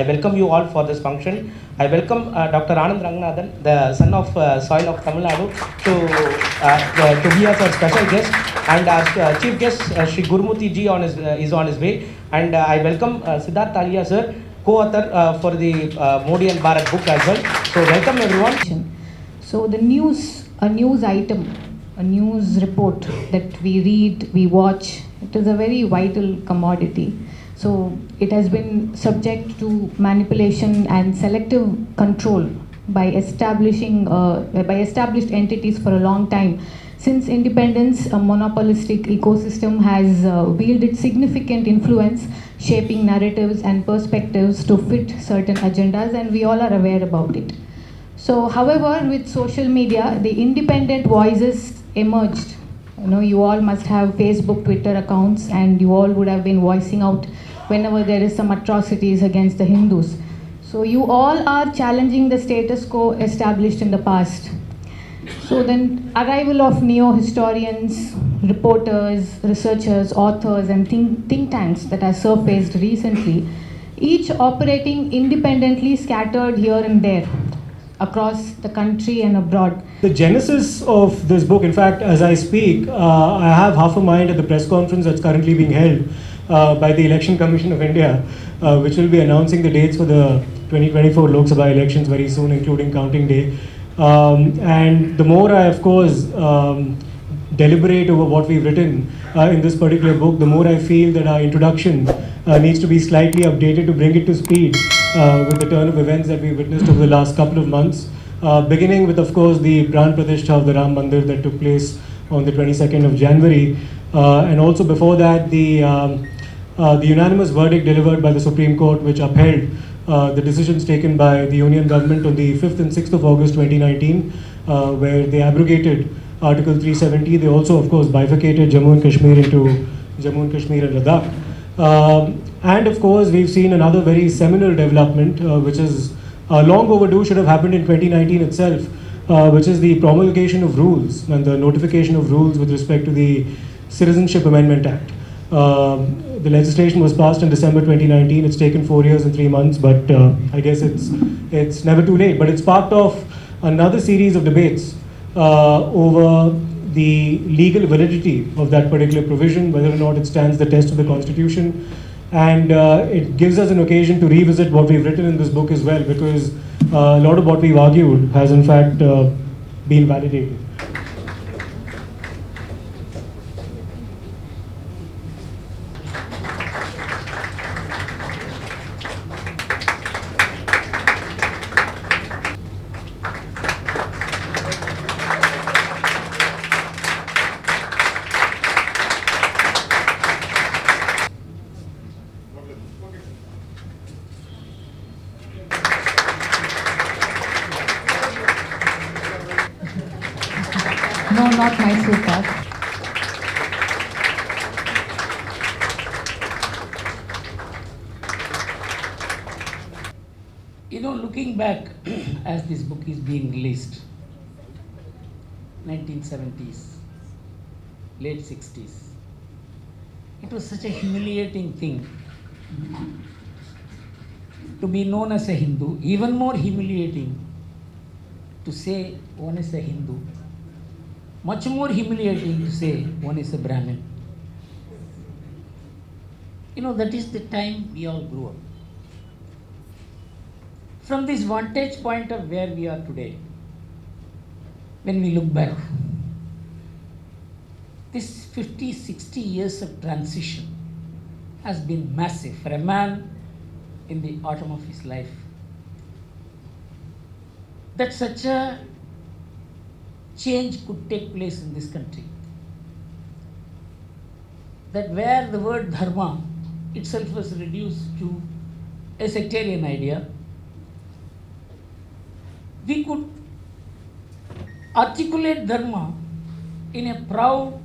welcome you all for this function. I welcome Dr. Anand Ranganathan, the son of soil of Tamil Nadu, to be as our special guest, and our chief guest Shri Gurmurthy ji is on his way, and I welcome Siddharth Talia sir, co-author for the Modi and Bharat book as well. So welcome everyone. So the news, a news item, a news report that we read, we watch, it is a very vital commodity. So it has been subject to manipulation and selective control by established entities for a long time. Since independence, a monopolistic ecosystem has wielded significant influence, shaping narratives and perspectives to fit certain agendas, and we all are aware about it. So, however, with social media, the independent voices emerged. You all must have Facebook, Twitter accounts, and you all would have been voicing out whenever there is some atrocities against the Hindus. So you all are challenging the status quo established in the past. So then arrival of neo-historians, reporters, researchers, authors, and think tanks that have surfaced recently, each operating independently, scattered here and there across the country and abroad. The genesis of this book, in fact, as I speak, I have half a mind at the press conference that's currently being held by the Election Commission of India, which will be announcing the dates for the 2024 Lok Sabha elections very soon, including counting day. And the more I, of course, deliberate over what we've written in this particular book, the more I feel that our introduction needs to be slightly updated to bring it to speed with the turn of events that we witnessed over the last couple of months. Beginning with, of course, the Pran Pratishtha of the Ram Mandir that took place on the 22nd of January. And also before that, the unanimous verdict delivered by the Supreme Court, which upheld the decisions taken by the Union government on the 5th and 6th of August 2019, where they abrogated Article 370. They also, of course, bifurcated Jammu and Kashmir into Jammu and Kashmir and Ladakh. And of course, we've seen another very seminal development, which is long overdue, should have happened in 2019 itself, which is the promulgation of rules and the notification of rules with respect to the Citizenship Amendment Act. The legislation was passed in December 2019. It's taken 4 years and 3 months, but I guess it's never too late. But it's part of another series of debates over the legal validity of that particular provision, whether or not it stands the test of the Constitution. And it gives us an occasion to revisit what we've written in this book as well, because a lot of what we've argued has in fact been validated. No, not my super. Looking back as this book is being released, 1970s, late 60s, it was such a humiliating thing to be known as a Hindu, even more humiliating to say one is a Hindu, much more humiliating to say one is a Brahmin. That is the time we all grew up. From this vantage point of where we are today, when we look back, this 50, 60 years of transition has been massive for a man in the autumn of his life. That such a change could take place in this country. That where the word dharma itself was reduced to a sectarian idea, we could articulate dharma in a proud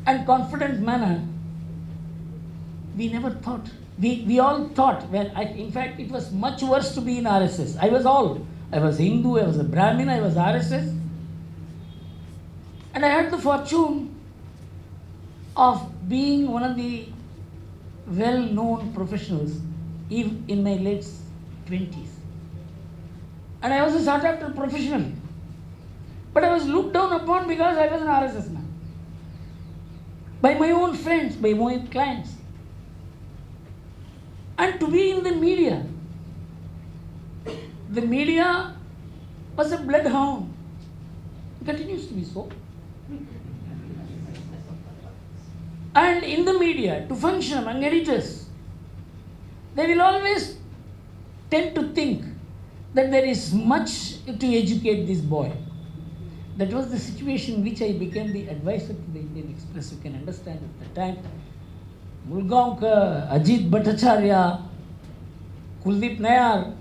and confident manner. We never thought. We all thought, in fact, it was much worse to be in RSS. I was all. I was Hindu, I was a Brahmin, I was RSS. And I had the fortune of being one of the well-known professionals in my late 20s. And I was a sought after professional. But I was looked down upon because I was an RSS man. By my own friends, by my own clients. And to be in the media was a bloodhound. It continues to be so. And in the media, to function among editors, they will always tend to think that there is much to educate this boy. That was the situation in which I became the advisor to the Indian Express. You can understand at the time. Mulgaonkar, Ajit Bhattacharya, Kuldeep Nayar,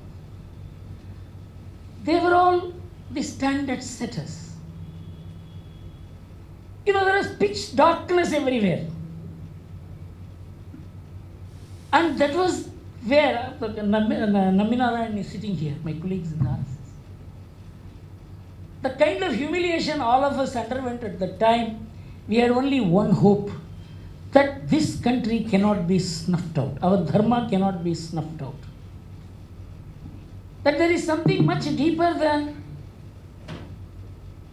they were all the standard setters. You know, there is pitch darkness everywhere. And that was where Naminarayan is sitting here, my colleagues in the RSS. The kind of humiliation all of us underwent at the time, we had only one hope, that this country cannot be snuffed out. Our dharma cannot be snuffed out. That there is something much deeper than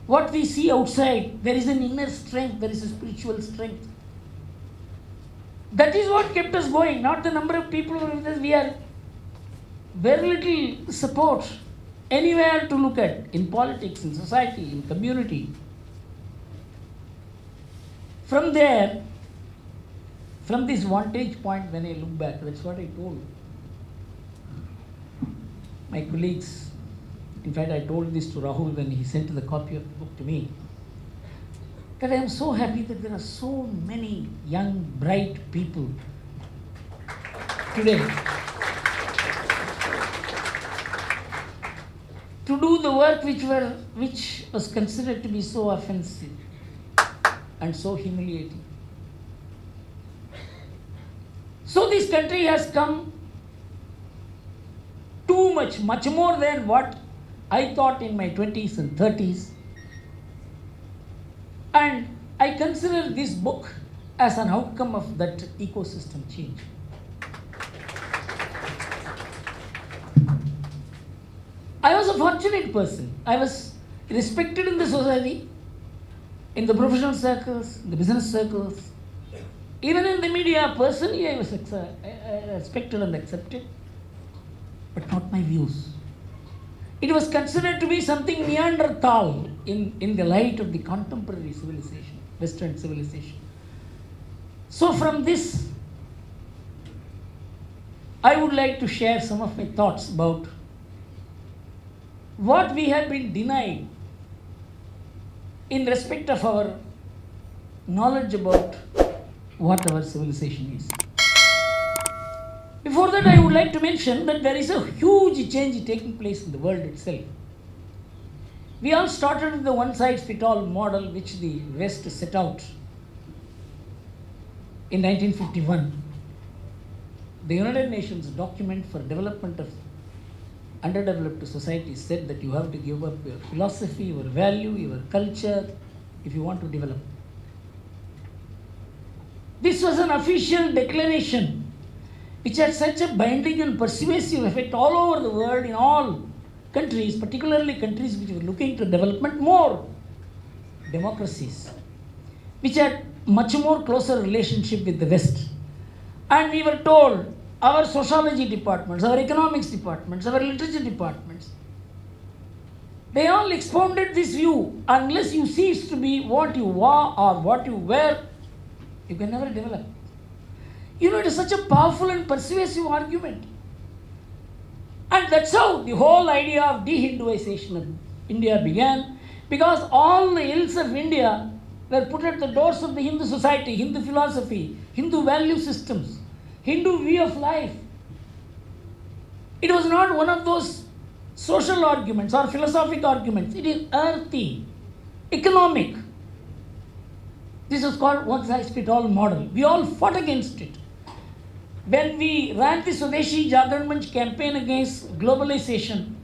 what we see outside. There is an inner strength, there is a spiritual strength. That is what kept us going, not the number of people who are with us. We are very little support anywhere to look at, in politics, in society, in community. From there, from this vantage point, when I look back, that's what I told my colleagues. In fact, I told this to Rahul when he sent the copy of the book to me, that I am so happy that there are so many young, bright people today to do the work which was considered to be so offensive and so humiliating. So this country has come too much more than what I thought in my 20s and 30s. And I consider this book as an outcome of that ecosystem change. I was a fortunate person. I was respected in the society, in the professional circles, in the business circles. Even in the media, personally, I was respected and accepted, but not my views. It was considered to be something Neanderthal in the light of the contemporary civilization, Western civilization. So from this, I would like to share some of my thoughts about what we have been denied in respect of our knowledge about what our civilization is. Before that, I would like to mention that there is a huge change taking place in the world itself. We all started with the one-size-fits-all model which the West set out in 1951. The United Nations document for development of underdeveloped societies said that you have to give up your philosophy, your value, your culture, if you want to develop. This was an official declaration which had such a binding and persuasive effect all over the world, in all countries, particularly countries which were looking to development, more democracies, which had much more closer relationship with the West. And we were told, our sociology departments, our economics departments, our literature departments, they all expounded this view: unless you cease to be what you are or what you were, you can never develop. You know, it is such a powerful and persuasive argument. And that's how the whole idea of de-Hinduization of India began, because all the ills of India were put at the doors of the Hindu society, Hindu philosophy, Hindu value systems, Hindu way of life. It was not one of those social arguments or philosophic arguments. It is earthy, economic. This is called one-size-fits-all model. We all fought against it. When we ran the Swadeshi Jagran Manch campaign against globalization,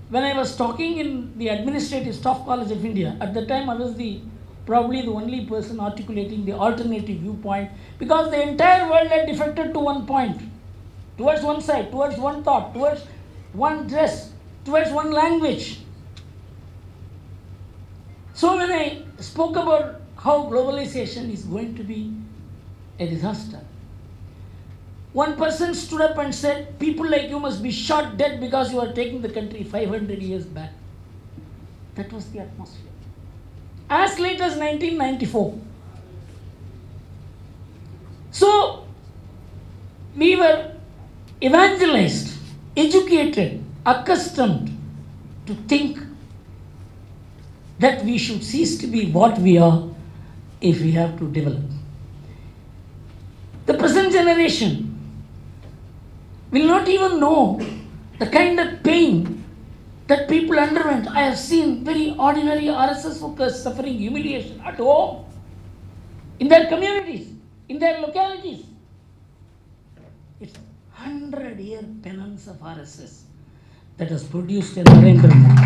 when I was talking in the Administrative Staff College of India, at the time I was the probably the only person articulating the alternative viewpoint, because the entire world had defected to one point, towards one side, towards one thought, towards one dress, towards one language. So when I spoke about how globalization is going to be a disaster, one person stood up and said, people like you must be shot dead because you are taking the country 500 years back. That was the atmosphere. As late as 1994. So, we were evangelized, educated, accustomed to think that we should cease to be what we are if we have to develop. The present generation will not even know the kind of pain that people underwent. I have seen very ordinary RSS workers suffering humiliation at home, in their communities, in their localities. It's 100-year penance of RSS that has produced a Narendra Modi.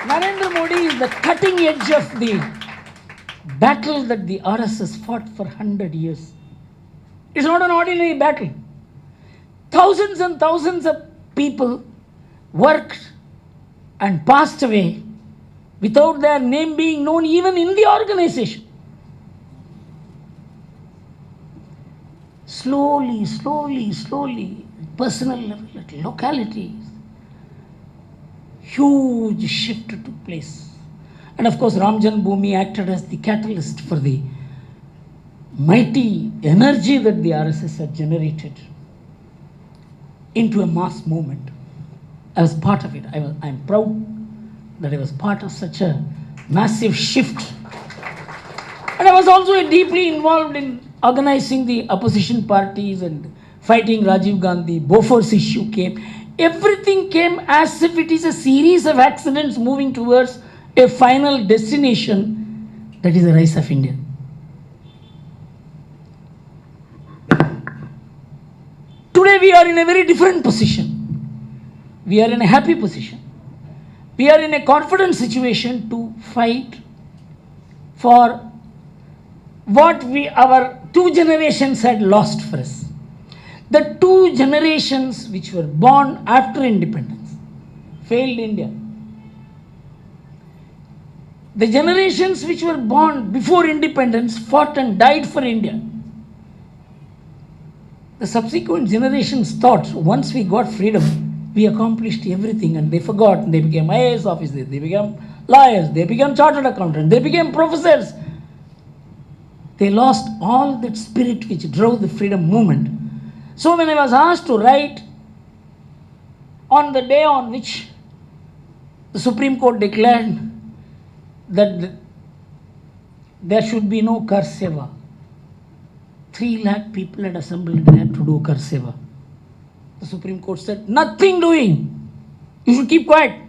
Narendra Modi is the cutting edge of the battle that the RSS fought for 100 years. It's not an ordinary battle. Thousands and thousands of people worked and passed away without their name being known even in the organization. Slowly, personal level, at localities, huge shift took place. And of course, Ram Janmabhoomi acted as the catalyst for the mighty energy that the RSS had generated into a mass movement. I was part of it. I'm proud that I was part of such a massive shift. And I was also deeply involved in organizing the opposition parties and fighting Rajiv Gandhi. Bofors issue came. Everything came as if it is a series of accidents moving towards a final destination, that is the rise of India. Today we are in a very different position. We are in a happy position. We are in a confident situation to fight for what our two generations had lost for us. The two generations which were born after independence failed India. The generations which were born before independence fought and died for India. The subsequent generations thought once we got freedom, we accomplished everything, and they forgot. They became IAS officers, they became lawyers, they became chartered accountants, they became professors. They lost all that spirit which drove the freedom movement. So when I was asked to write on the day on which the Supreme Court declared that there should be no Kar Seva, 3 lakh people had assembled there to do Kar Seva. The Supreme Court said, nothing doing. You should keep quiet.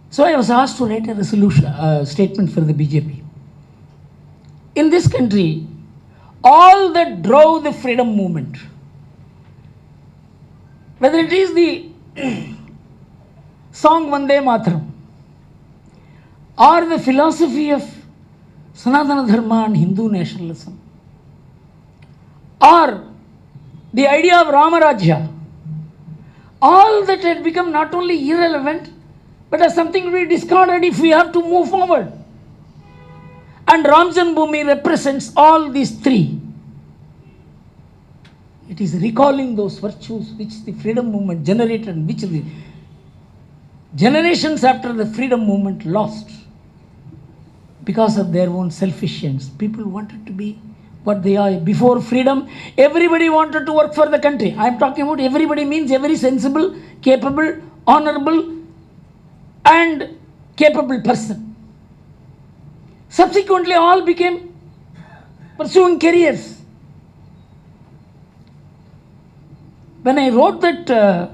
So I was asked to write a resolution, statement for the BJP. In this country, all that drove the freedom movement, whether it is the song Vande Mataram, or the philosophy of Sanatana Dharma and Hindu nationalism, or the idea of Ramarajya, all that had become not only irrelevant, but as something to be discarded if we have to move forward. And Ram Janmabhoomi represents all these 3. It is recalling those virtues which the freedom movement generated and which the generations after the freedom movement lost because of their own selfish ends. People wanted to be what they are. Before freedom, everybody wanted to work for the country. I am talking about everybody means every sensible, capable, honorable and capable person. Subsequently, all became pursuing careers. When I wrote that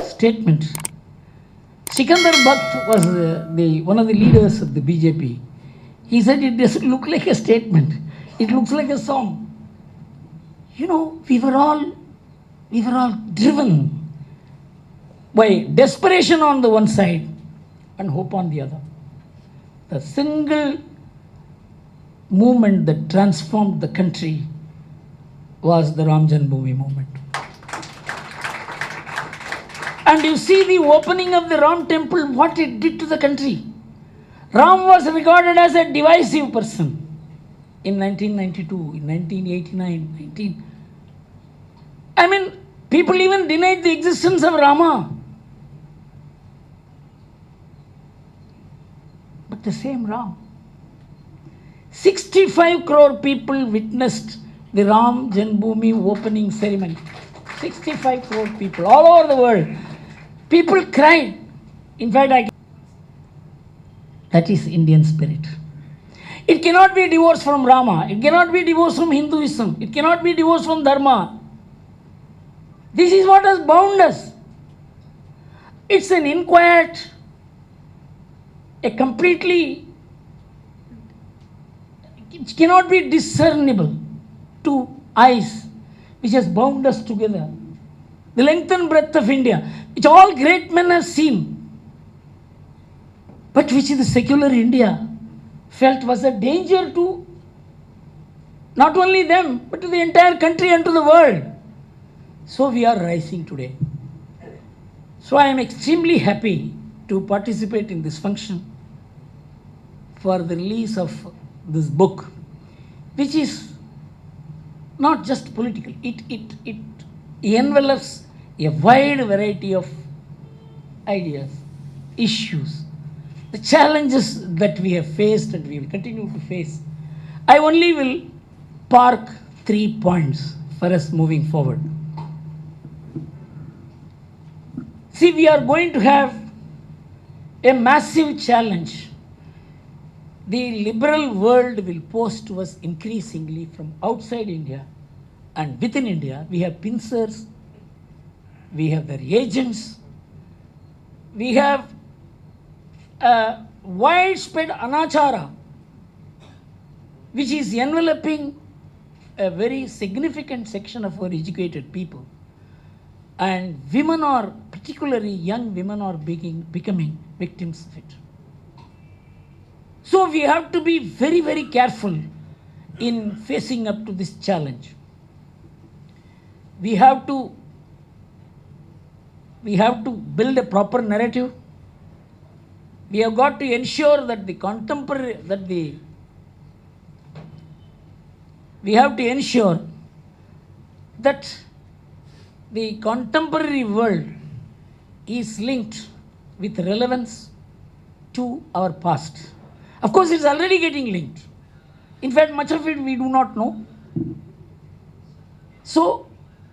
statement, Sikandar Bhatt was one of the leaders of the BJP. He said it doesn't look like a statement. It looks like a song. You know, we were all driven by desperation on the one side and hope on the other. The single movement that transformed the country was the Ram Janmabhoomi movement. And you see the opening of the Ram temple, what it did to the country. Ram was regarded as a divisive person in 1992, in 1989, I mean, people even denied the existence of Rama. But the same Ram. 65 crore people witnessed the Ram Janmabhoomi opening ceremony. 65 crore people all over the world. People cried. In fact, that is Indian spirit. It cannot be divorced from Rama. It cannot be divorced from Hinduism. It cannot be divorced from Dharma. This is what has bound us. It's an inquiet, a completely, it cannot be discernible to eyes, which has bound us together. The length and breadth of India, which all great men have seen, but which the secular India felt was a danger to not only them, but to the entire country and to the world. So we are rising today. So I am extremely happy to participate in this function for the release of this book, which is not just political. It envelops a wide variety of ideas, issues, the challenges that we have faced and we will continue to face. I only will park 3 points for us moving forward. See, we are going to have a massive challenge. The liberal world will pose to us increasingly from outside India and within India. We have pincers, we have their agents, we have widespread anachara, which is enveloping a very significant section of our educated people. And women are, particularly young women, are becoming victims of it. So we have to be very, very careful in facing up to this challenge. We have to build a proper narrative. We have got to ensure that we have to ensure that the contemporary world is linked with relevance to our past. Of course, it's already getting linked. In fact, much of it we do not know. So,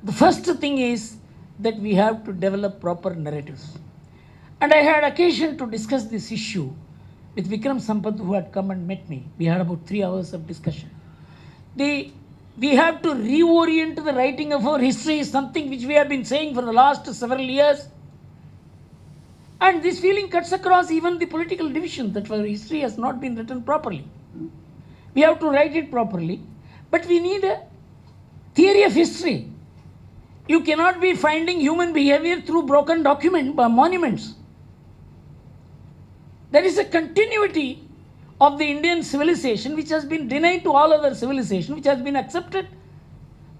the first thing is that we have to develop proper narratives. And I had occasion to discuss this issue with Vikram Sampath, who had come and met me. We had about 3 hours of discussion. We have to reorient the writing of our history, is something which we have been saying for the last several years. And this feeling cuts across even the political division that our history has not been written properly. We have to write it properly, but we need a theory of history. You cannot be finding human behavior through broken monuments. There is a continuity of the Indian civilization which has been denied to all other civilization, which has been accepted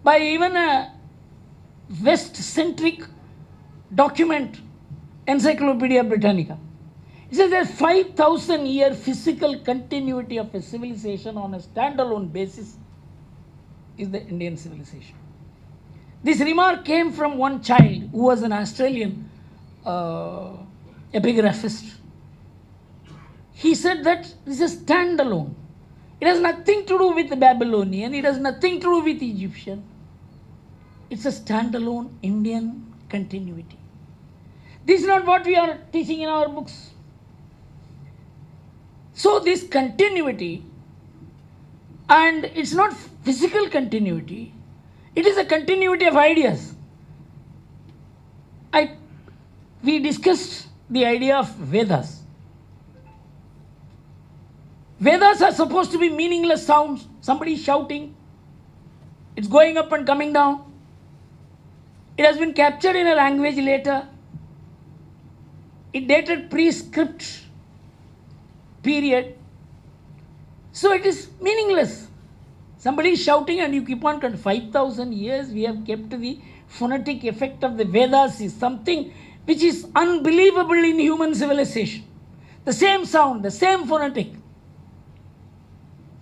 by even a West-centric document, Encyclopedia Britannica. It says there's 5,000-year physical continuity of a civilization on a standalone basis is the Indian civilization. This remark came from one child who was an Australian epigraphist. He said that this is standalone. It has nothing to do with the Babylonian. It has nothing to do with Egyptian. It's a standalone Indian continuity. This is not what we are teaching in our books. So this continuity, and it's not physical continuity, it is a continuity of ideas. We discussed the idea of Vedas. Vedas are supposed to be meaningless sounds. Somebody shouting. It's going up and coming down. It has been captured in a language later. It dated pre-script period. So it is meaningless. Somebody is shouting and you keep on 5,000 years we have kept the phonetic effect of the Vedas is something which is unbelievable in human civilization. The same sound, the same phonetic.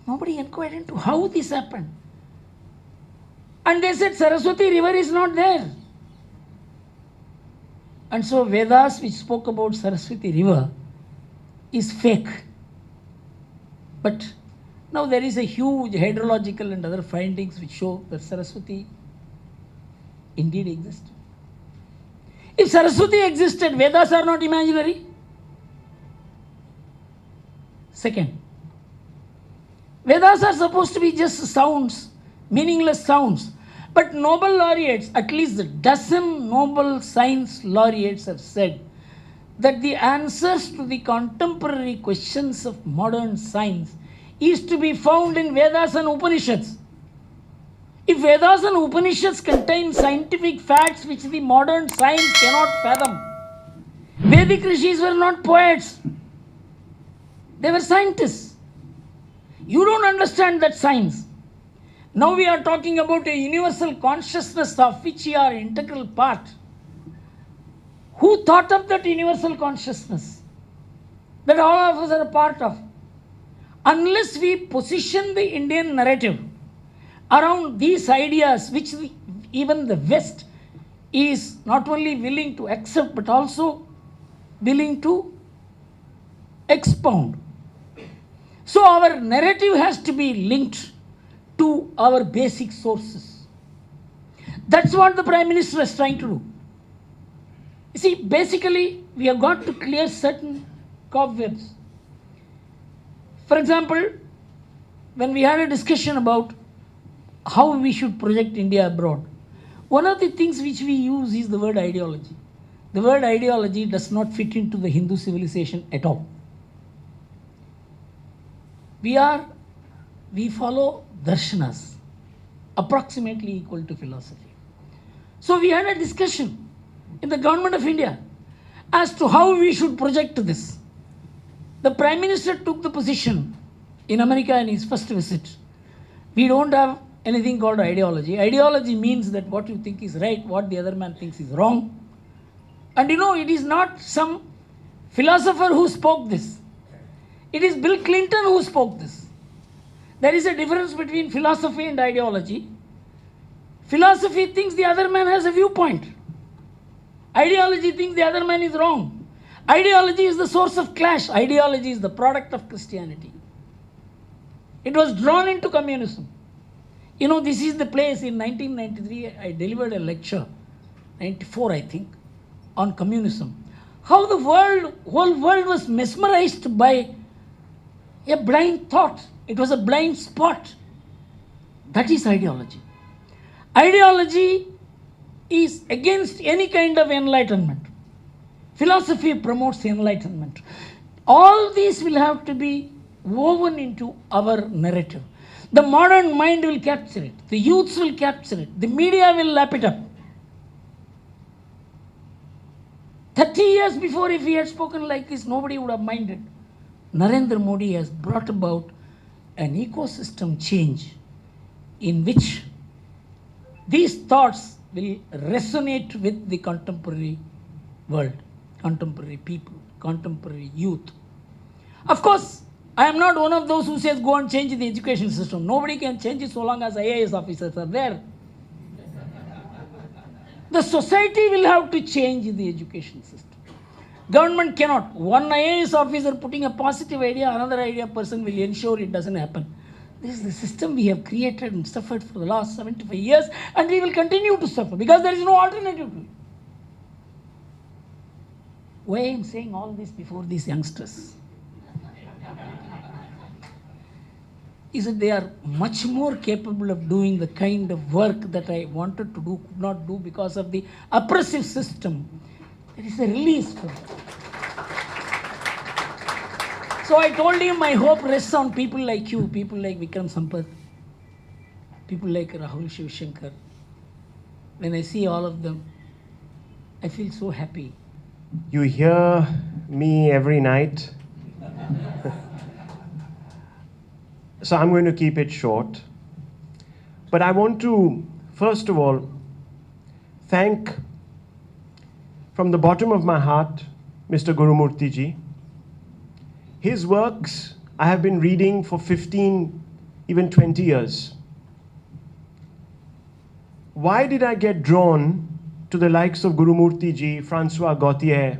Nobody inquired into how this happened. And they said Saraswati river is not there. And so Vedas which spoke about Saraswati river is fake. But now there is a huge hydrological and other findings which show that Saraswati indeed existed. If Saraswati existed, Vedas are not imaginary. Second, Vedas are supposed to be just sounds, meaningless sounds. But Nobel laureates, at least a dozen Nobel science laureates have said that the answers to the contemporary questions of modern science is to be found in Vedas and Upanishads. If Vedas and Upanishads contain scientific facts which the modern science cannot fathom, Vedic rishis were not poets. They were scientists. You don't understand that science. Now we are talking about a universal consciousness of which we are an integral part. Who thought of that universal consciousness that all of us are a part of? Unless we position the Indian narrative around these ideas which even the West is not only willing to accept but also willing to expound. So our narrative has to be linked to our basic sources. That's what the Prime Minister is trying to do. You see, basically, we have got to clear certain cobwebs. For example, when we had a discussion about how we should project India abroad, one of the things which we use is the word ideology. The word ideology does not fit into the Hindu civilization at all. We follow darshanas, approximately equal to philosophy. So we had a discussion in the government of India as to how we should project this. The Prime Minister took the position in America in his first visit. We don't have anything called ideology. Ideology means that what you think is right, what the other man thinks is wrong. And you know, it is not some philosopher who spoke this. It is Bill Clinton who spoke this. There is a difference between philosophy and ideology. Philosophy thinks the other man has a viewpoint. Ideology thinks the other man is wrong. Ideology is the source of clash. Ideology is the product of Christianity. It was drawn into communism. You know, this is the place in 1993, I delivered a lecture, 94 I think, on communism. How the whole world was mesmerized by a blind thought. It was a blind spot. That is ideology. Ideology is against any kind of enlightenment. Philosophy promotes enlightenment. All these will have to be woven into our narrative. The modern mind will capture it. The youths will capture it. The media will lap it up. 30 years before, if he had spoken like this, nobody would have minded. Narendra Modi has brought about an ecosystem change in which these thoughts will resonate with the contemporary world, contemporary people, contemporary youth. Of course, I am not one of those who says go and change the education system. Nobody can change it so long as IAS officers are there. The society will have to change the education system. Government cannot. One IAS officer putting a positive idea, another idea person will ensure it doesn't happen. This is the system we have created and suffered for the last 75 years, and we will continue to suffer because there is no alternative to it. Why I am saying all this before these youngsters is that they are much more capable of doing the kind of work that I wanted to do, could not do because of the oppressive system. There is a release for them. So I told him my hope rests on people like you, people like Vikram Sampath, people like Rahul Shivshankar. When I see all of them, I feel so happy. You hear me every night. So I'm going to keep it short. But I want to, first of all, thank from the bottom of my heart, Mr. Gurumurthy ji. His works I have been reading for 15, even 20 years. Why did I get drawn to the likes of Gurumurthy ji, Francois Gautier,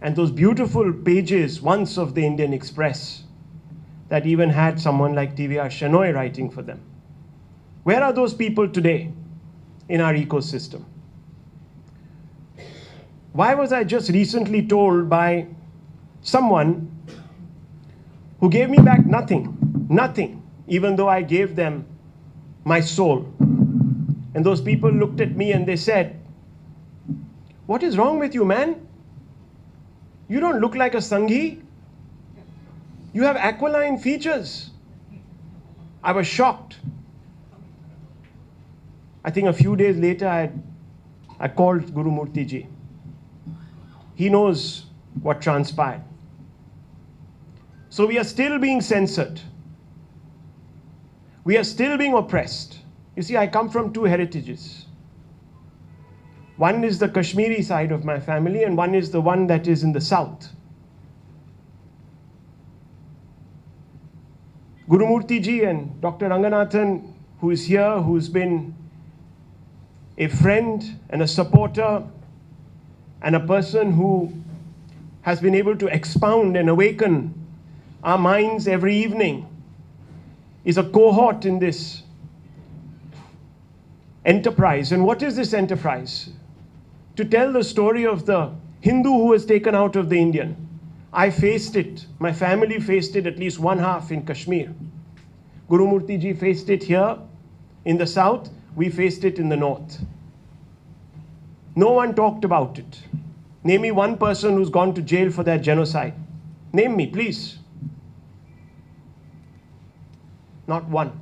and those beautiful pages once of the Indian Express that even had someone like TVR Shenoy writing for them? Where are those people today in our ecosystem? Why was I just recently told by someone who gave me back nothing, even though I gave them my soul? And those people looked at me and they said, "What is wrong with you, man? You don't look like a Sanghi. You have aquiline features." I was shocked. I think a few days later, I called Gurumurthy ji. He knows what transpired. So we are still being censored. We are still being oppressed. You see, I come from two heritages. One is the Kashmiri side of my family, and one is the one that is in the south. Gurumurthy ji and Dr. Ranganathan, who is here, who's been a friend and a supporter and a person who has been able to expound and awaken our minds every evening, is a cohort in this enterprise. And what is this enterprise? To tell the story of the Hindu who was taken out of the Indian. I faced it. My family faced it at least one half in Kashmir. Gurumurthy ji faced it here in the south. We faced it in the north. No one talked about it. Name me one person who's gone to jail for that genocide. Name me, please. Not one.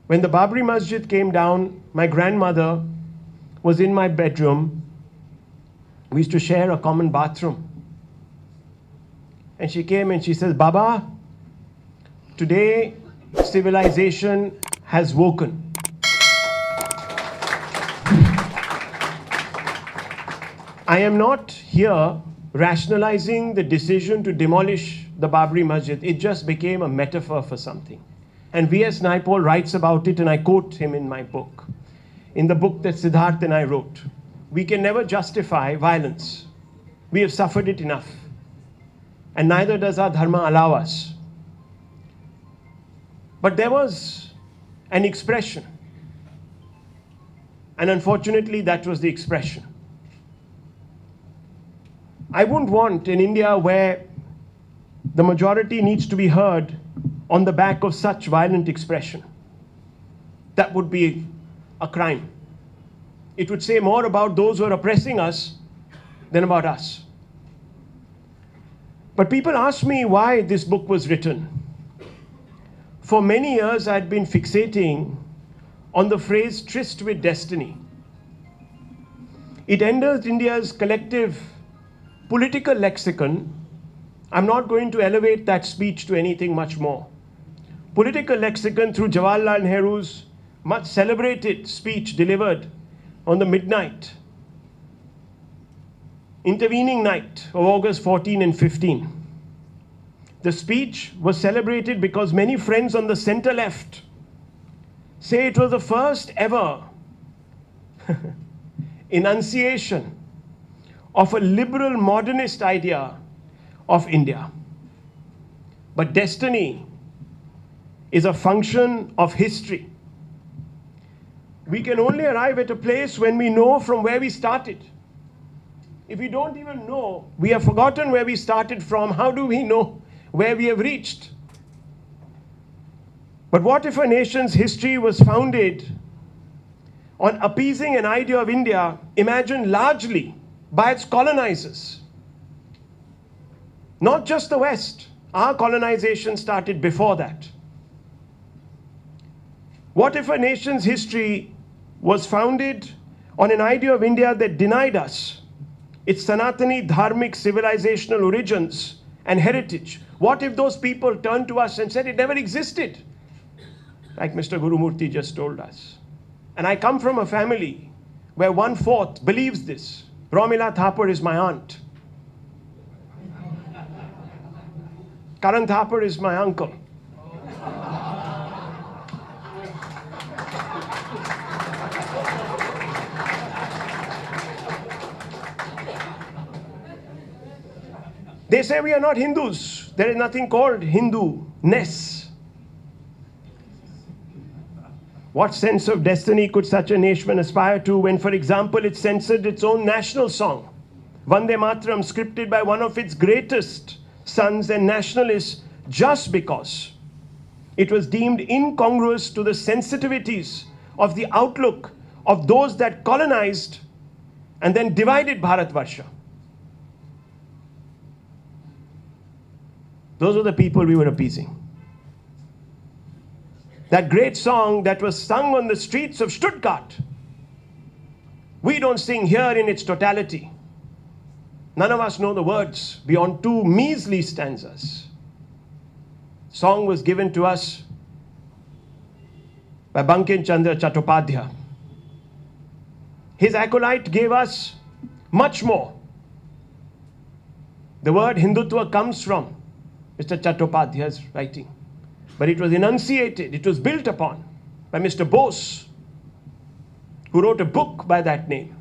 When the Babri Masjid came down, my grandmother was in my bedroom. We used to share a common bathroom. And she came and she says, "Baba, today civilization has woken." I am not here rationalizing the decision to demolish the Babri Masjid. It just became a metaphor for something. And V.S. Naipaul writes about it, and I quote him in my book. In the book that Siddharth and I wrote, we can never justify violence. We have suffered it enough. And neither does our dharma allow us. But there was an expression. And unfortunately, that was the expression. I wouldn't want an India where the majority needs to be heard on the back of such violent expression. That would be a crime. It would say more about those who are oppressing us than about us. But people ask me why this book was written. For many years, I'd been fixating on the phrase tryst with destiny. It enters India's collective political lexicon. I'm not going to elevate that speech to anything much more. Political lexicon through Jawaharlal Nehru's much celebrated speech delivered on the midnight, intervening night of August 14 and 15. The speech was celebrated because many friends on the center left say it was the first ever enunciation of a liberal modernist idea of India. But destiny is a function of history. We can only arrive at a place when we know from where we started. If we don't even know, we have forgotten where we started from, how do we know where we have reached? But what if a nation's history was founded on appeasing an idea of India imagined largely by its colonizers? Not just the West. Our colonization started before that. What if a nation's history was founded on an idea of India that denied us its Sanatani dharmic civilizational origins and heritage? What if those people turned to us and said it never existed? Like Mr. Gurumurthy just told us. And I come from a family where 1/4 believes this. Romila Thapar is my aunt. Karan Thapar is my uncle. They say we are not Hindus. There is nothing called Hindu-ness. What sense of destiny could such a nation aspire to when, for example, it censored its own national song, Vande Mataram, scripted by one of its greatest sons and nationalists, just because it was deemed incongruous to the sensitivities of the outlook of those that colonized and then divided Bharatvarsha? Those were the people we were appeasing. That great song that was sung on the streets of Stuttgart, we don't sing here in its totality. None of us know the words beyond 2 measly stanzas. Song was given to us by Bankim Chandra Chattopadhyay. His acolyte gave us much more. The word Hindutva comes from Mr. Chattopadhyay's writing. But it was enunciated, it was built upon by Mr. Bose, who wrote a book by that name.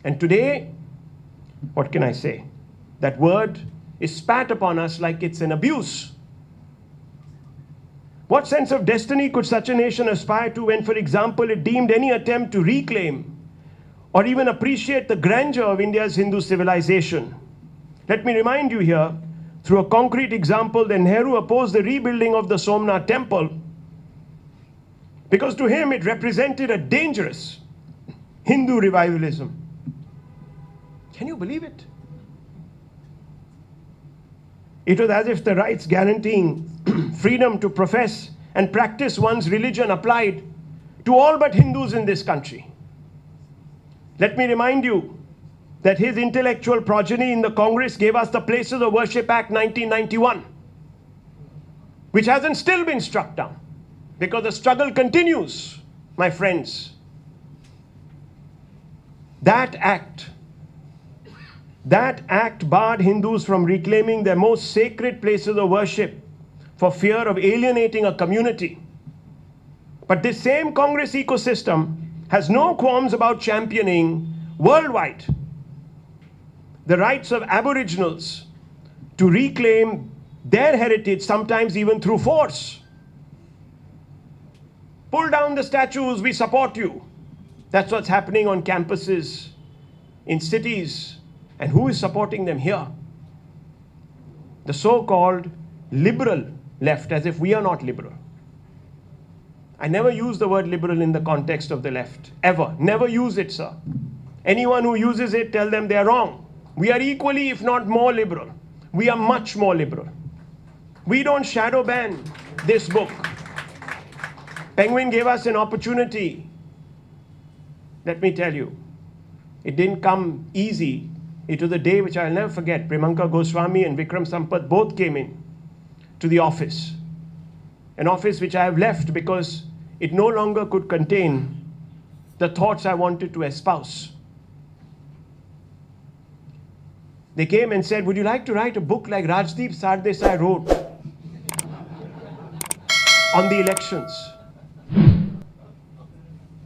And today, what can I say? That word is spat upon us like it's an abuse. What sense of destiny could such a nation aspire to when, for example, it deemed any attempt to reclaim or even appreciate the grandeur of India's Hindu civilization? Let me remind you here, through a concrete example, that Nehru opposed the rebuilding of the Somnath temple because to him it represented a dangerous Hindu revivalism. Can you believe it? It was as if the rights guaranteeing freedom to profess and practice one's religion applied to all but Hindus in this country. Let me remind you that his intellectual progeny in the Congress gave us the Places of Worship Act 1991, which hasn't still been struck down because the struggle continues, my friends. That act barred Hindus from reclaiming their most sacred places of worship for fear of alienating a community. But this same Congress ecosystem has no qualms about championing worldwide the rights of Aboriginals to reclaim their heritage, sometimes even through force. Pull down the statues, we support you. That's what's happening on campuses, in cities. And who is supporting them here? The so-called liberal left, as if we are not liberal. I never use the word liberal in the context of the left, ever. Never use it, sir. Anyone who uses it, tell them they are wrong. We are equally, if not more, liberal. We are much more liberal. We don't shadow ban this book. Penguin gave us an opportunity. Let me tell you, it didn't come easy. It was a day which I'll never forget. Primanka Goswami and Vikram Sampath both came in to the office. An office which I have left because it no longer could contain the thoughts I wanted to espouse. They came and said, would you like to write a book like Rajdeep Sardesai wrote on the elections?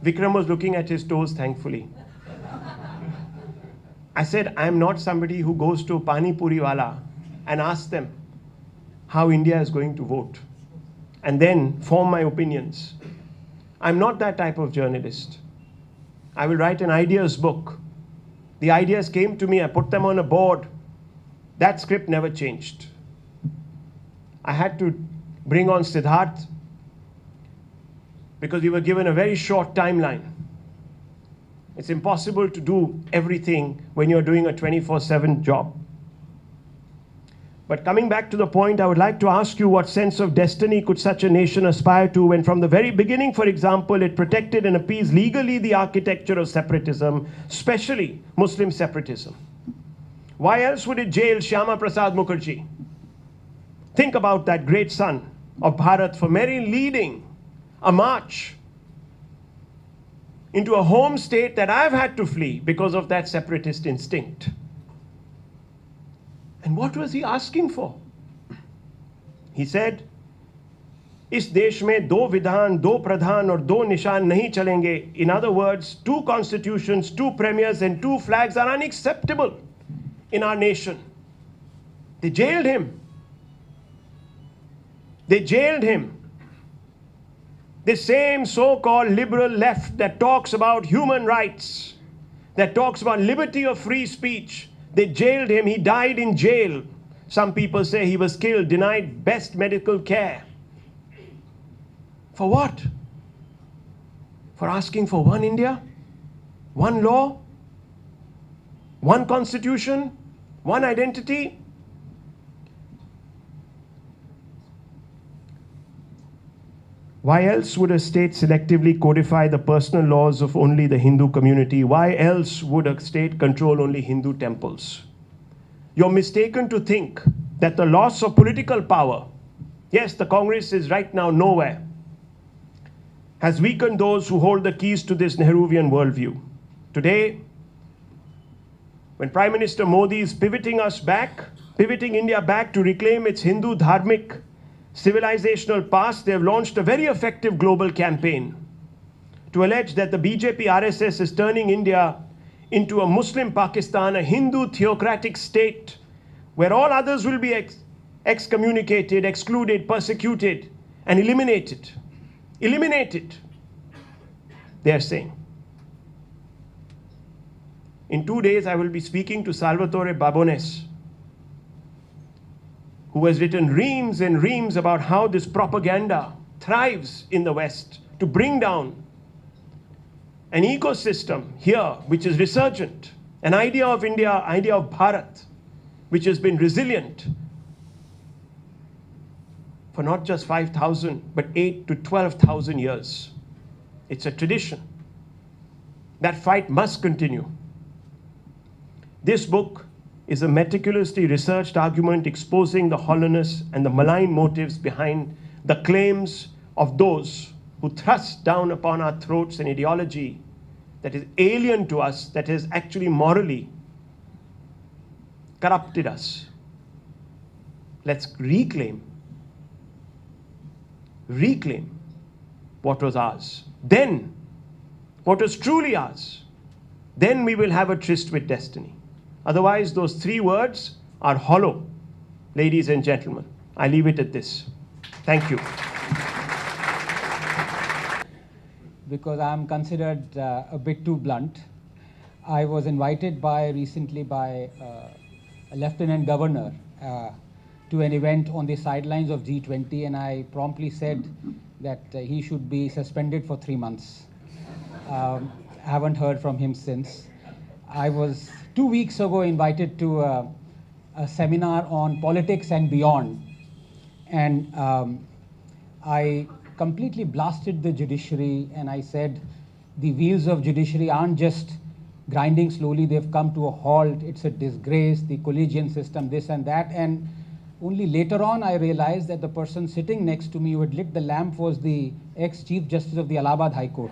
Vikram was looking at his toes, thankfully. I said, I am not somebody who goes to Pani Puri Wala and asks them how India is going to vote and then form my opinions. I'm not that type of journalist. I will write an ideas book. The ideas came to me, I put them on a board. That script never changed. I had to bring on Siddharth because we were given a very short timeline. It's impossible to do everything when you're doing a 24/7 job. But coming back to the point, I would like to ask you, what sense of destiny could such a nation aspire to when from the very beginning, for example, it protected and appeased legally the architecture of separatism, especially Muslim separatism? Why else would it jail Shyama Prasad Mukherjee? Think about that great son of Bharat for Mary leading a march into a home state that I've had to flee because of that separatist instinct. And what was he asking for? He said, इस देश में दो विधान, दो प्रधान और दो निशान नहीं चलेंगे. In other words, 2 constitutions, 2 premiers and 2 flags are unacceptable in our nation. They jailed him. They jailed him. The same so-called liberal left that talks about human rights, that talks about liberty of free speech, they jailed him. He died in jail. Some people say he was killed, denied best medical care. For what? For asking for one India, one law, one constitution, one identity. Why else would a state selectively codify the personal laws of only the Hindu community? Why else would a state control only Hindu temples? You're mistaken to think that the loss of political power, yes, the Congress is right now nowhere, has weakened those who hold the keys to this Nehruvian worldview. Today, when Prime Minister Modi is pivoting India back to reclaim its Hindu dharmic civilizational past, they have launched a very effective global campaign to allege that the BJP RSS is turning India into a Muslim Pakistan, a Hindu theocratic state where all others will be excommunicated, excluded, persecuted, and eliminated. Eliminated, they are saying. In 2 days, I will be speaking to Salvatore Babones, who has written reams and reams about how this propaganda thrives in the West to bring down an ecosystem here which is resurgent, an idea of India, idea of Bharat, which has been resilient for not just 5,000, but 8 to 12,000 years. It's a tradition. That fight must continue. This book is a meticulously researched argument exposing the hollowness and the malign motives behind the claims of those who thrust down upon our throats an ideology that is alien to us, that has actually morally corrupted us. Let's reclaim what was ours. Then, what was truly ours. Then we will have a tryst with destiny. Otherwise, those 3 words are hollow, ladies and gentlemen. I leave it at this. Thank you. Because I'm considered a bit too blunt. I was invited recently by a lieutenant governor to an event on the sidelines of G20, and I promptly said that he should be suspended for 3 months. Haven't heard from him since. I was 2 weeks ago invited to a seminar on politics and beyond, and I completely blasted the judiciary, and I said the wheels of judiciary aren't just grinding slowly, they've come to a halt, it's a disgrace, the collegiate system, this and that. And only later on I realized that the person sitting next to me who had lit the lamp was the ex-Chief Justice of the Allahabad High Court.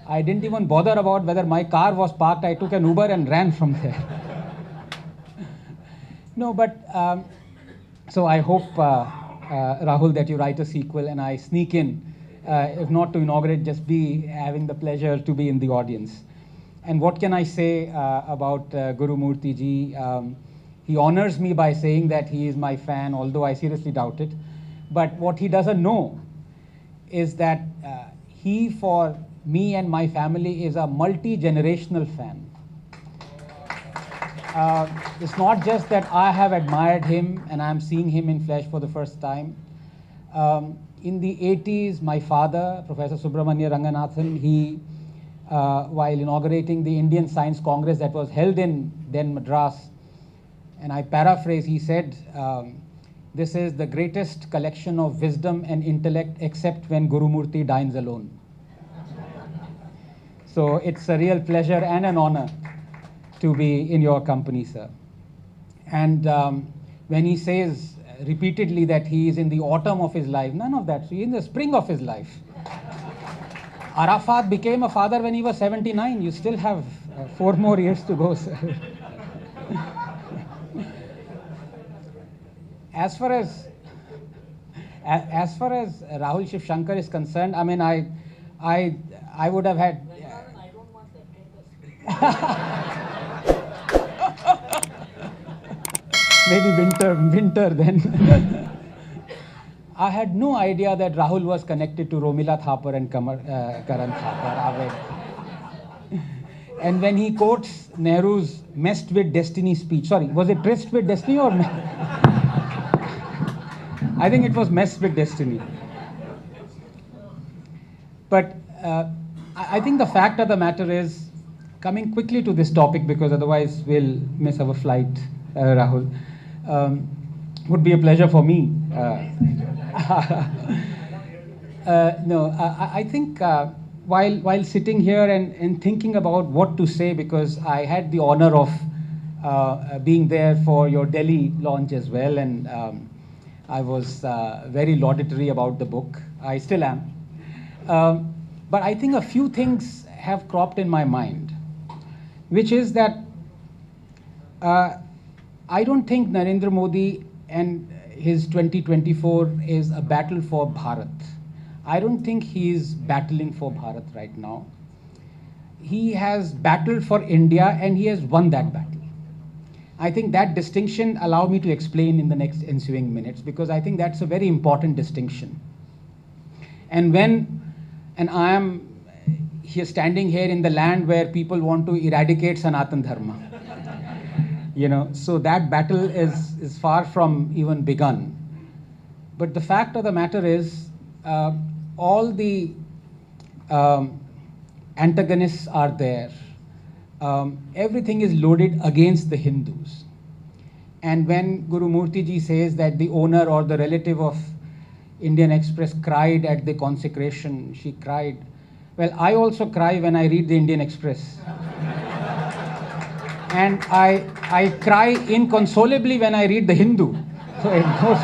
I didn't even bother about whether my car was parked. I took an Uber and ran from there. No, but so I hope, Rahul, that you write a sequel and I sneak in, if not to inaugurate, just be having the pleasure to be in the audience. And what can I say about Guru Murthy ji? He honors me by saying that he is my fan, although I seriously doubt it. But what he doesn't know is that he, for me and my family, is a multi-generational fan. It's not just that I have admired him and I'm seeing him in flesh for the first time. In the 80s, my father, Professor Subramanya Ranganathan, he, while inaugurating the Indian Science Congress that was held in then Madras, and I paraphrase, he said, this is the greatest collection of wisdom and intellect except when Guru Murthy dines alone. So it's a real pleasure and an honor to be in your company, sir. And when he says repeatedly that he is in the autumn of his life. None of that. He is in the spring of his life. Arafat became a father when he was 79. You still have 4 more years to go, sir. As far as Rahul Shiv Shankar is concerned, I mean, I would have had. I don't want that. Maybe winter then. I had no idea that Rahul was connected to Romila Thapar and Karan Thapar. And when he quotes Nehru's messed with destiny speech, sorry, was it tryst with destiny or? I think it was messed with destiny. But I think the fact of the matter is, coming quickly to this topic because otherwise we'll miss our flight, Rahul. Would be a pleasure for me. No, I think while sitting here and thinking about what to say, because I had the honor of being there for your Delhi launch as well, and I was very laudatory about the book. I still am. But I think a few things have cropped in my mind, which is that I don't think Narendra Modi and his 2024 is a battle for Bharat. I don't think he is battling for Bharat right now. He has battled for India and he has won that battle. I think that distinction allow me to explain in the next ensuing minutes, because I think that's a very important distinction. And I am here standing here in the land where people want to eradicate Sanatan Dharma. You know, so that battle is far from even begun. But the fact of the matter is, all the antagonists are there. Everything is loaded against the Hindus. And when Guru Murthy ji says that the owner or the relative of Indian Express cried at the consecration, she cried. Well, I also cry when I read the Indian Express. And I cry inconsolably when I read the Hindu. So it goes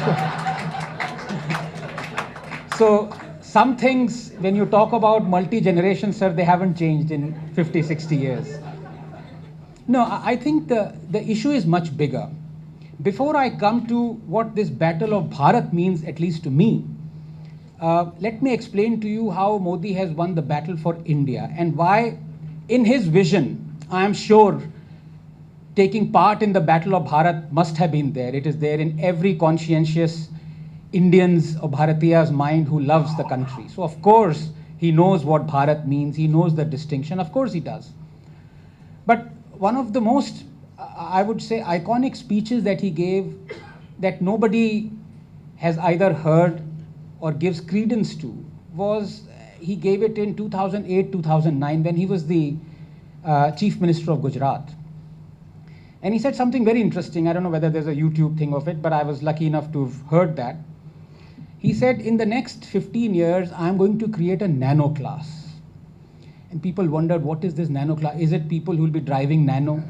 so some things, when you talk about multi-generation, sir, they haven't changed in 50, 60 years. No, I think the issue is much bigger. Before I come to what this battle of Bharat means, at least to me, let me explain to you how Modi has won the battle for India and why, in his vision, I am sure taking part in the battle of Bharat must have been there. It is there in every conscientious Indian's or Bharatiya's mind who loves the country. So of course he knows what Bharat means. He knows the distinction. Of course he does. But one of the most, I would say, iconic speeches that he gave that nobody has either heard or gives credence to was, he gave it in 2008-2009 when he was the Chief Minister of Gujarat. And he said something very interesting. I don't know whether there's a YouTube thing of it, but I was lucky enough to have heard that. He said, in the next 15 years, I'm going to create a nano class. And people wondered, what is this nano class? Is it people who will be driving nano?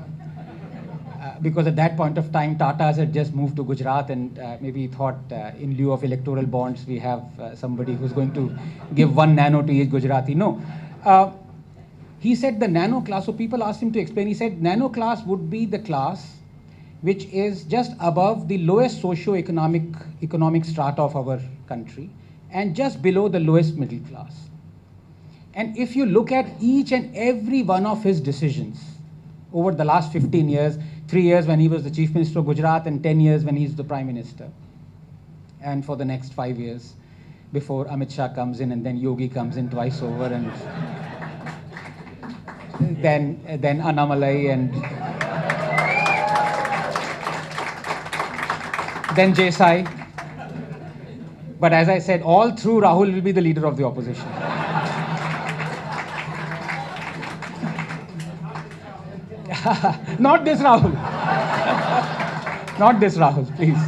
Because at that point of time, Tatas had just moved to Gujarat, and maybe he thought in lieu of electoral bonds, we have somebody who's going to give 1 nano to each Gujarati. No. He said the nano class, so people asked him to explain. He said nano class would be the class which is just above the lowest socio-economic strata of our country and just below the lowest middle class. And if you look at each and every one of his decisions over the last 15 years, 3 years when he was the Chief Minister of Gujarat and 10 years when he's the Prime Minister, and for the next 5 years before Amit Shah comes in and then Yogi comes in twice over, and then Annamalai and then Desai. But as I said, all through Rahul will be the leader of the opposition. Not this Rahul. Not this Rahul, please.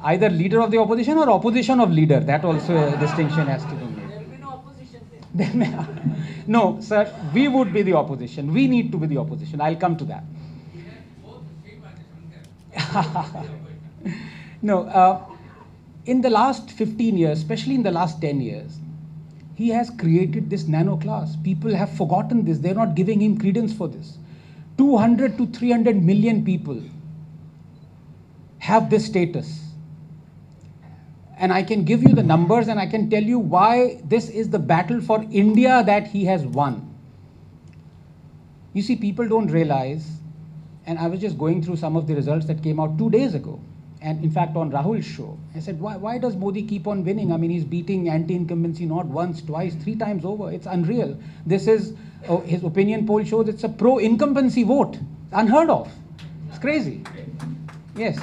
Either leader of the opposition or opposition of leader. That also a distinction has to be made. There will be no opposition then. No, sir, we would be the opposition. We need to be the opposition. I'll come to that. No, in the last 15 years, especially in the last 10 years, he has created this nano class. People have forgotten this. They're not giving him credence for this. 200 to 300 million people have this status. And I can give you the numbers and I can tell you why this is the battle for India that he has won. You see, people don't realize, and I was just going through some of the results that came out 2 days ago. And in fact, on Rahul's show, I said, why does Modi keep on winning? I mean, he's beating anti-incumbency not once, twice, 3 times over. It's unreal. This is, his opinion poll shows it's a pro-incumbency vote. Unheard of. It's crazy. Yes.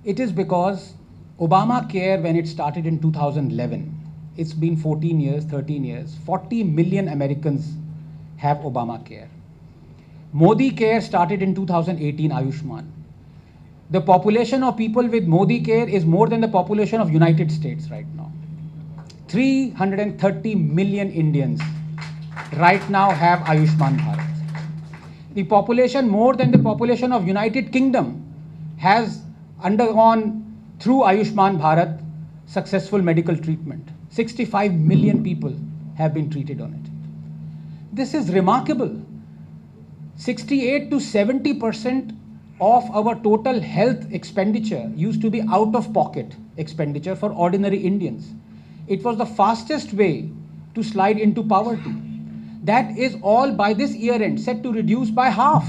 It is because Obamacare, when it started in 2011, it's been 14 years, 13 years, 40 million Americans have Obamacare. Modi Care started in 2018, Ayushman. The population of people with Modi Care is more than the population of United States right now. 330 million Indians right now have Ayushman Bharat. The population more than the population of United Kingdom has undergone through Ayushman Bharat successful medical treatment. 65 million people have been treated on it. This is remarkable. 68 to 70% of our total health expenditure used to be out-of-pocket expenditure for ordinary Indians. It was the fastest way to slide into poverty. That is all by this year end set to reduce by half.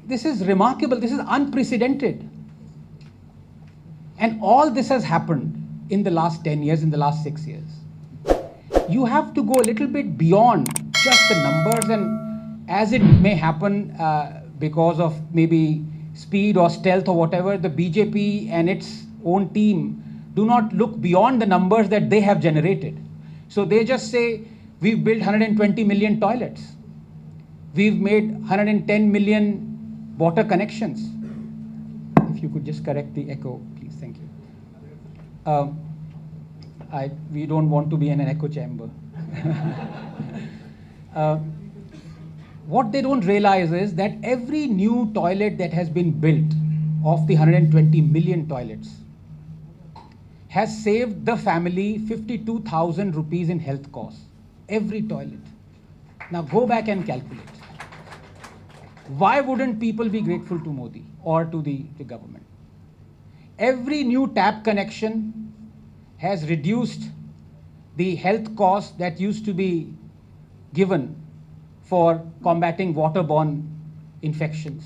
This is remarkable. This is unprecedented. And all this has happened in the last 10 years, in the last 6 years. You have to go a little bit beyond just the numbers, and as it may happen because of maybe speed or stealth or whatever, the BJP and its own team do not look beyond the numbers that they have generated. So they just say, we've built 120 million toilets. We've made 110 million water connections. If you could just correct the echo, please. Thank you. We don't want to be in an echo chamber. What they don't realize is that every new toilet that has been built of the 120 million toilets has saved the family 52,000 rupees in health costs. Every toilet. Now go back and calculate. Why wouldn't people be grateful to Modi or to the government? Every new tap connection has reduced the health costs that used to be given for combating waterborne infections.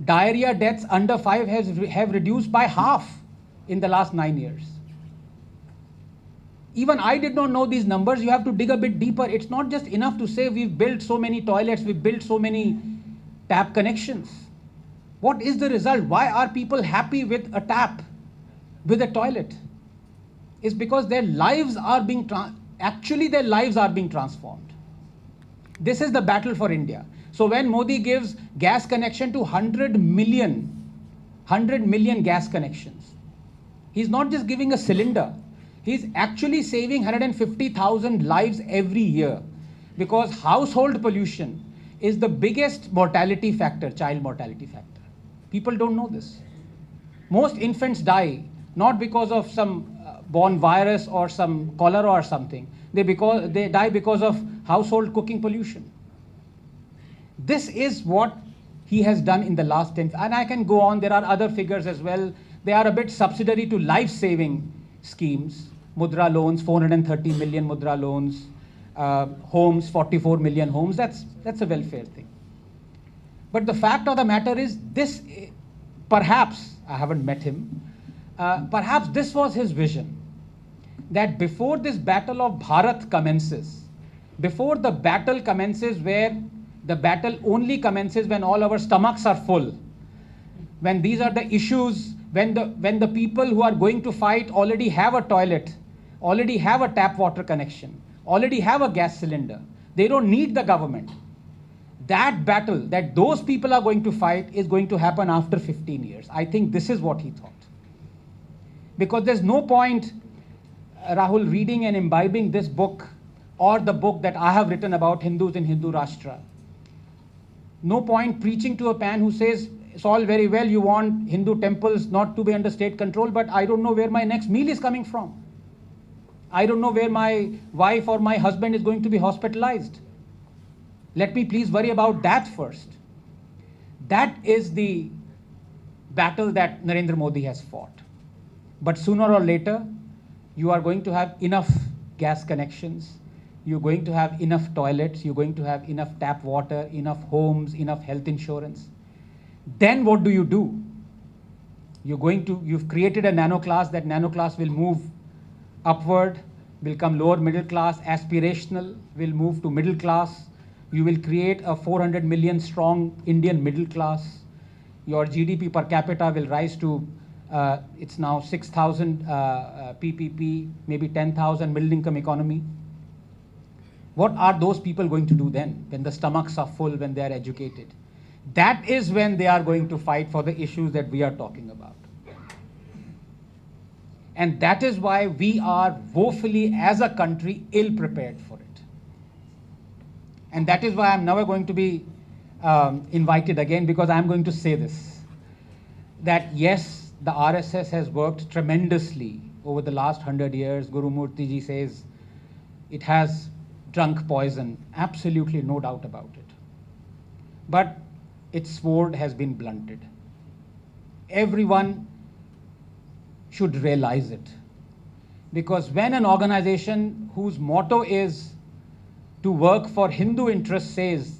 Diarrhea deaths under 5 have reduced by half in the last 9 years. Even I did not know these numbers. You have to dig a bit deeper. It's not just enough to say we've built so many toilets, we've built so many tap connections. What is the result? Why are people happy with a tap, with a toilet? It's because their lives are being, their lives are being transformed. This is the battle for India. So when Modi gives gas connection to 100 million gas connections, he's not just giving a cylinder. He's actually saving 150,000 lives every year, because household pollution is the biggest mortality factor, child mortality factor. People don't know this. Most infants die not because of some born virus or some cholera or something. They die because of household cooking pollution. This is what he has done in the last 10, and I can go on. There are other figures as well. They are a bit subsidiary to life-saving schemes. Mudra loans, 430 million Mudra loans. Homes, 44 million homes. That's a welfare thing. But the fact of the matter is, this, perhaps, I haven't met him, perhaps this was his vision. That before this battle of Bharat commences, before the battle commences, where the battle only commences when all our stomachs are full, when these are the issues, when the people who are going to fight already have a toilet, already have a tap water connection, already have a gas cylinder, they don't need the government. That battle that those people are going to fight is going to happen after 15 years. I think this is what he thought. Because there's no point, Rahul, reading and imbibing this book or the book that I have written about Hindus in Hindu Rashtra. No point preaching to a man who says it's all very well, you want Hindu temples not to be under state control, but I don't know where my next meal is coming from. I don't know where my wife or my husband is going to be hospitalized. Let me please worry about that first. That is the battle that Narendra Modi has fought. But sooner or later, you are going to have enough gas connections, you're going to have enough toilets, you're going to have enough tap water, enough homes, enough health insurance. Then what do? You've created a nano class. That nano class will move upward, will come lower middle class, aspirational, will move to middle class. You will create a 400 million strong Indian middle class. Your GDP per capita will rise to, it's now 6,000 PPP, maybe 10,000 middle income economy. What are those people going to do then, when the stomachs are full, when they are educated? That is when they are going to fight for the issues that we are talking about. And that is why we are woefully, as a country, ill-prepared for it. And that is why I'm never going to be invited again, because I'm going to say this, that yes, the RSS has worked tremendously over the last 100 years. Guru Murthy ji says it has drunk poison, absolutely no doubt about it. But its sword has been blunted. Everyone should realize it. Because when an organization whose motto is to work for Hindu interests says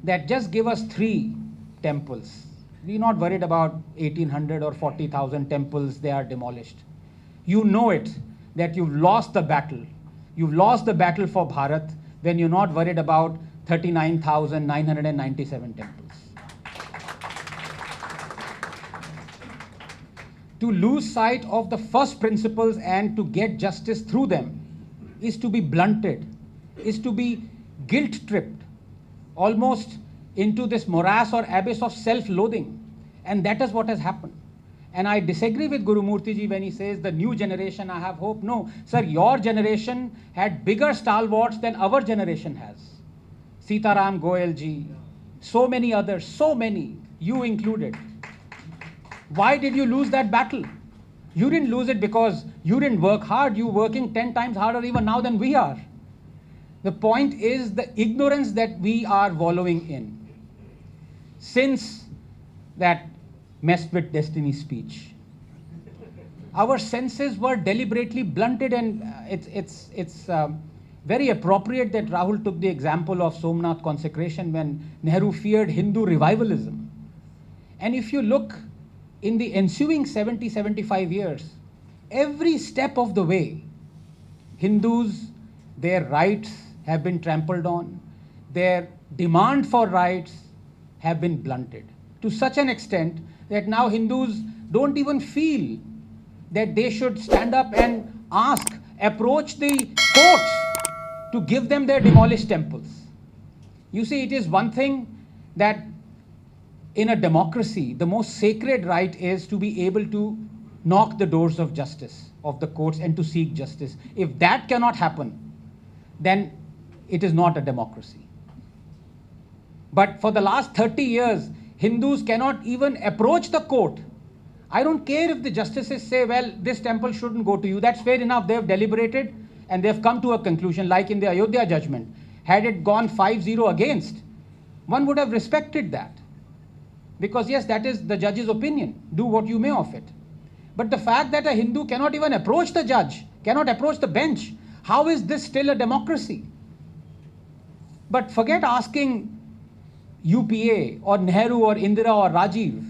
that just give us 3 temples, we're not worried about 1,800 or 40,000 temples, they are demolished. You know it, that you've lost the battle. You've lost the battle for Bharat when you're not worried about 39,997 temples. To lose sight of the first principles and to get justice through them is to be blunted, is to be guilt-tripped, almost into this morass or abyss of self-loathing. And that is what has happened. And I disagree with Guru Murthy ji when he says the new generation, I have hope. No, sir, your generation had bigger stalwarts than our generation has. Sitaram Goyal ji, so many others, so many, you included. Why did you lose that battle? You didn't lose it because you didn't work hard. You're working 10 times harder even now than we are. The point is the ignorance that we are wallowing in. Since that messed with destiny speech, our senses were deliberately blunted, and it's very appropriate that Rahul took the example of Somnath consecration when Nehru feared Hindu revivalism. And if you look in the ensuing 70-75 years, every step of the way, Hindus, their rights have been trampled on, their demand for rights have been blunted to such an extent that now Hindus don't even feel that they should stand up and approach the courts to give them their demolished temples. You see, it is one thing that in a democracy, the most sacred right is to be able to knock the doors of justice, of the courts, and to seek justice. If that cannot happen, then it is not a democracy. But for the last 30 years, Hindus cannot even approach the court. I don't care if the justices say, well, this temple shouldn't go to you. That's fair enough. They've deliberated and they've come to a conclusion, like in the Ayodhya judgment. Had it gone 5-0 against, one would have respected that. Because yes, that is the judge's opinion. Do what you may of it. But the fact that a Hindu cannot even approach the judge, cannot approach the bench, how is this still a democracy? But forget asking UPA or Nehru or Indira or Rajiv.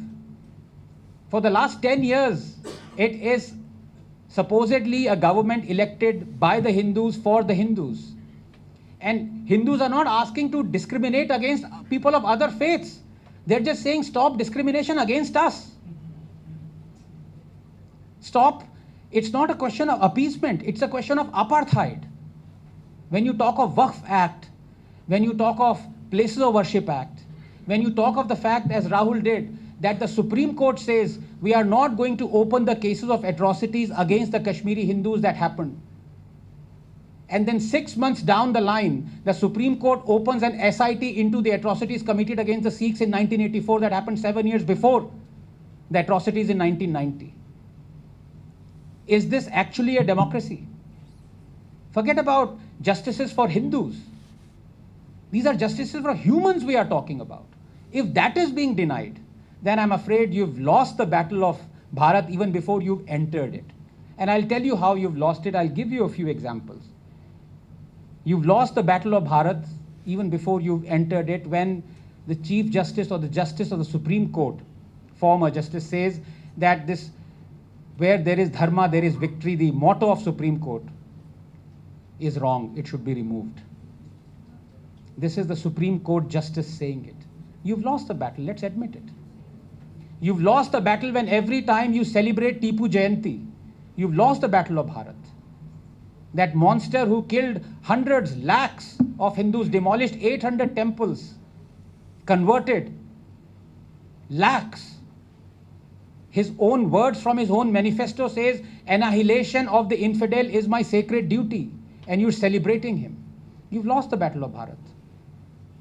For the last 10 years, it is supposedly a government elected by the Hindus for the Hindus. And Hindus are not asking to discriminate against people of other faiths. They're just saying, stop discrimination against us. Stop. It's not a question of appeasement. It's a question of apartheid. When you talk of Waqf Act, when you talk of Places of Worship Act, when you talk of the fact, as Rahul did, that the Supreme Court says we are not going to open the cases of atrocities against the Kashmiri Hindus that happened. and then 6 months down the line, the Supreme Court opens an SIT into the atrocities committed against the Sikhs in 1984 that happened 7 years before the atrocities in 1990. Is this actually a democracy? Forget about justices for Hindus. These are justices for humans we are talking about. If that is being denied, then I'm afraid you've lost the battle of Bharat even before you've entered it. And I'll tell you how you've lost it. I'll give you a few examples. You've lost the battle of Bharat even before you've entered it, when the Chief Justice or the Justice of the Supreme Court, former Justice, says that this, where there is dharma, there is victory, the motto of Supreme Court is wrong. It should be removed. This is the Supreme Court Justice saying it. You've lost the battle, let's admit it. You've lost the battle when every time you celebrate Tipu Jayanti, you've lost the battle of Bharat. That monster who killed hundreds, lakhs of Hindus, demolished 800 temples, converted lakhs. His own words from his own manifesto says, annihilation of the infidel is my sacred duty, and you're celebrating him. You've lost the battle of Bharat.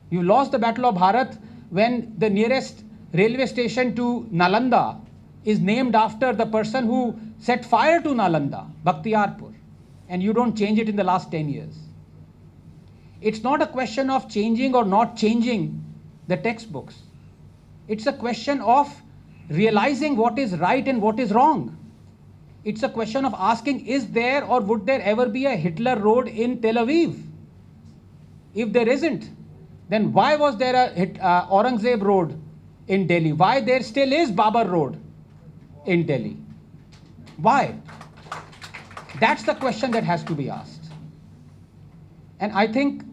You lost the battle of Bharat when the nearest railway station to Nalanda is named after the person who set fire to Nalanda, Bakhtiyarpur, and you don't change it in the last 10 years. It's not a question of changing or not changing the textbooks. It's a question of realizing what is right and what is wrong. It's a question of asking, is there or would there ever be a Hitler Road in Tel Aviv? If there isn't, then why was there a Aurangzeb Road in Delhi? Why there still is Babar Road in Delhi? Why? That's the question that has to be asked. And I think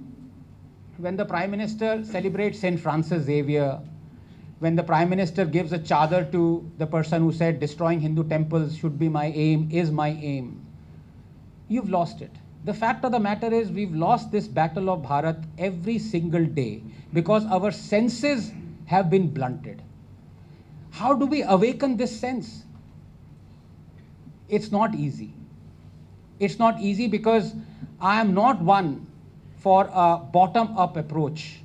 when the Prime Minister celebrates St. Francis Xavier, when the Prime Minister gives a chadar to the person who said destroying Hindu temples should be my aim, is my aim, you've lost it. The fact of the matter is we've lost this battle of Bharat every single day because our senses have been blunted. How do we awaken this sense? It's not easy. It's not easy because I am not one for a bottom-up approach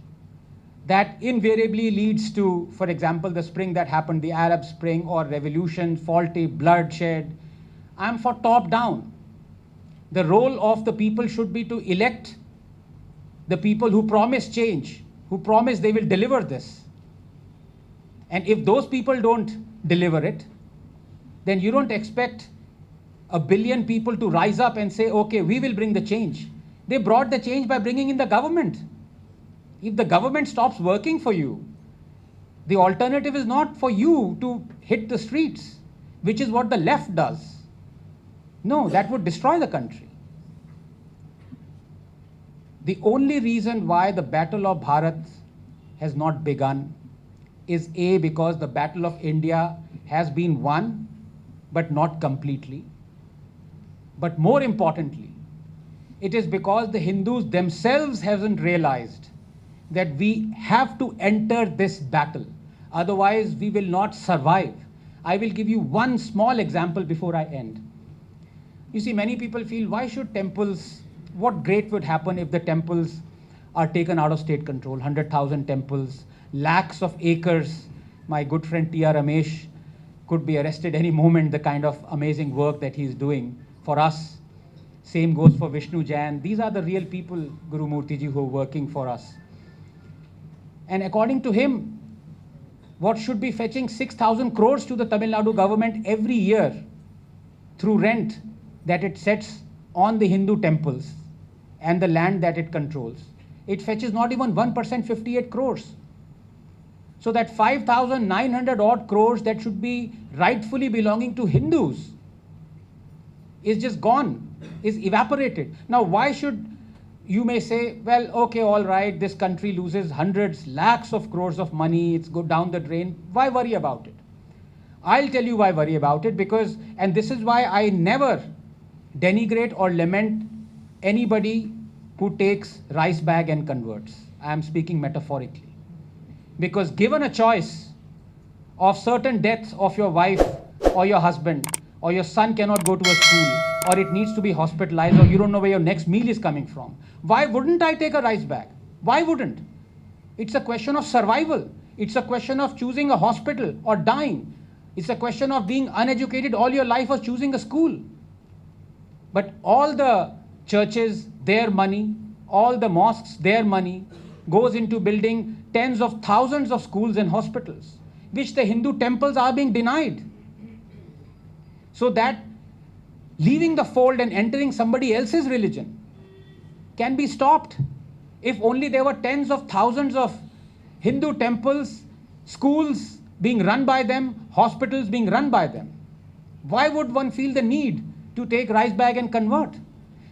that invariably leads to, for example, the spring that happened, the Arab Spring or revolution, faulty bloodshed. I'm for top-down. The role of the people should be to elect the people who promise change, who promise they will deliver this. And if those people don't deliver it, then you don't expect a billion people to rise up and say, okay, we will bring the change. They brought the change by bringing in the government. If the government stops working for you, the alternative is not for you to hit the streets, which is what the left does. No, that would destroy the country. The only reason why the Battle of Bharat has not begun is A, because the Battle of India has been won, but not completely. But more importantly, it is because the Hindus themselves haven't realized that we have to enter this battle. Otherwise, we will not survive. I will give you one small example before I end. You see, many people feel, why should temples, what great would happen if the temples are taken out of state control? 100,000 temples, lakhs of acres. My good friend T.R. Ramesh could be arrested any moment, the kind of amazing work that he's doing for us. Same goes for Vishnu Jain. These are the real people, Guru Murthy ji, who are working for us. And according to him, what should be fetching 6,000 crores to the Tamil Nadu government every year through rent that it sets on the Hindu temples and the land that it controls. It fetches not even 1%, 58 crores. So that 5,900 odd crores that should be rightfully belonging to Hindus is just gone, is evaporated. Now, why should, you may say, well, okay, all right, this country loses hundreds, lakhs of crores of money, it's go down the drain. Why worry about it? I'll tell you why worry about it, because, and this is why I never denigrate or lament anybody who takes rice bag and converts. I am speaking metaphorically. Because given a choice of certain deaths of your wife or your husband, or your son cannot go to a school, or it needs to be hospitalized, or you don't know where your next meal is coming from. Why wouldn't I take a rice bag? Why wouldn't? It's a question of survival. It's a question of choosing a hospital or dying. It's a question of being uneducated all your life or choosing a school. But all the churches, their money, all the mosques, their money goes into building tens of thousands of schools and hospitals, which the Hindu temples are being denied. So that leaving the fold and entering somebody else's religion can be stopped. If only there were tens of thousands of Hindu temples, schools being run by them, hospitals being run by them, why would one feel the need to take rice bag and convert?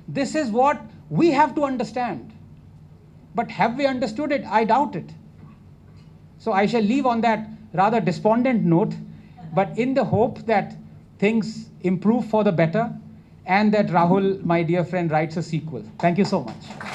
This is what we have to understand. But have we understood it? I doubt it. So I shall leave on that rather despondent note, but in the hope that things improve for the better and that Rahul, my dear friend, writes a sequel. Thank you so much.